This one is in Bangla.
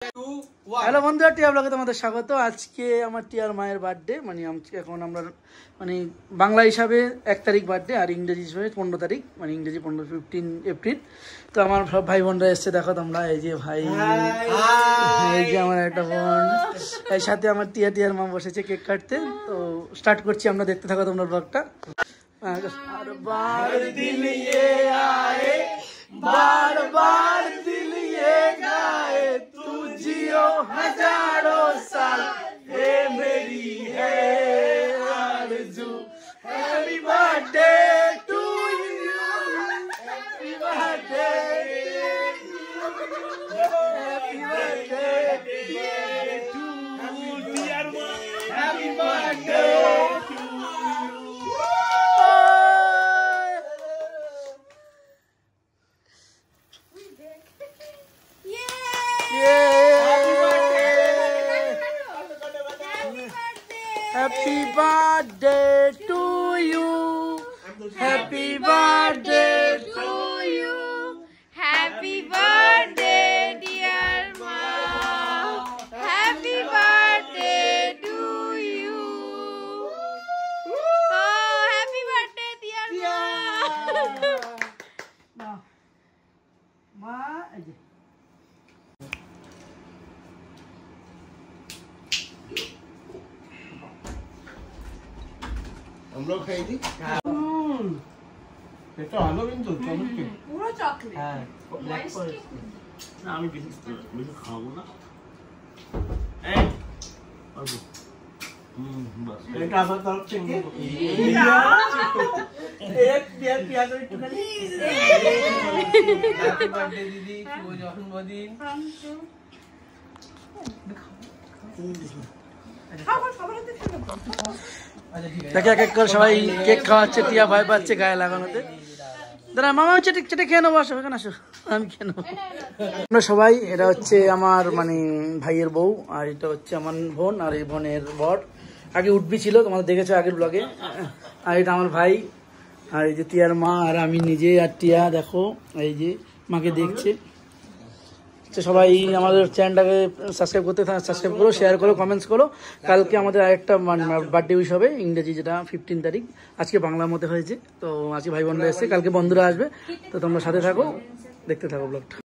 হ্যালো বন্ধুরা, টিয়া ব্লগে তোমাদের স্বাগত। আজকে আমার টিয়ার মায়ের বার্থডে, মানে এখন আমরা মানে বাংলা হিসাবে 1 তারিখ বার্থডে, আর ইংরেজি হিসাবে 15 তারিখ, মানে ইংরেজি 15 এপ্রিল। তো আমার সব ভাই বোনরা এসছে, দেখো তোমরা। এই যে ভাই, এই যে আমার একটা বোন, এর সাথে আমার টিয়ার মা বসেছে কেক কাটতে। তো স্টার্ট করছি, আমরা দেখতে থাকো তোমরা ব্লগটা। बार दिल ये आए, बार बार दिल ये गाए, तू जियो हजारों साल, ये मेरी है आरज़ू। Happy birthday to you, happy birthday, happy birthday to dear one, happy birthday. Happy birthday to you. Happy birthday to you. Happy birthday, dear mom. Happy birthday to you. Oh, happy birthday, dear mom. Ma, আমরা খাই দিই। এটা ভালো কিন্তু চকলেট, পুরো চকলেট। হ্যাঁ, ব্ল্যাক ফরেস্ট। না আমি বেশি খাবো না। এই পারবো। বাস এটা আমার তরফ থেকে এক পেঁয়াজ একটু খালি। হ্যাপি বার্থডে দিদি, শুভ জন্মদিন। দেখে এক এক করে সবাই কেক খাওয়াচ্ছে, টিয়া ভয় পাচ্ছে গায়ে লাগানোতে। দাঁড়া মামা, চেটে চেটে খেয়ে নেবো, আসো এখানে আসো, আমি খেয়ে নেবো। আমরা সবাই, এটা হচ্ছে আমার মানে ভাইয়ের বউ, আর এটা হচ্ছে আমার বোন, আর এই বোনের বর। আগে উঠবি ছিল, তোমাদের দেখেছো আগের ব্লগে। আর এটা আমার ভাই, আর এই যে টিয়ার মা, আর আমি নিজে, আর টিয়া দেখো এই যে মাকে দেখছে। সবাই আমাদের চ্যানেলটাকে সাবস্ক্রাইব করো, শেয়ার করো, কমেন্টস করো। কালকে আমাদের আরেকটা বার্থডে উইশ হবে, ইংরেজি যেটা 15 তারিখ, আজকে বাংলার মধ্যে হয়েছে। তো আজকে ভাই বোনরা এসছে, কালকে বন্ধুরা আসবে। তো তোমরা সাথে থাকো, দেখতে থাকো ব্লগটা।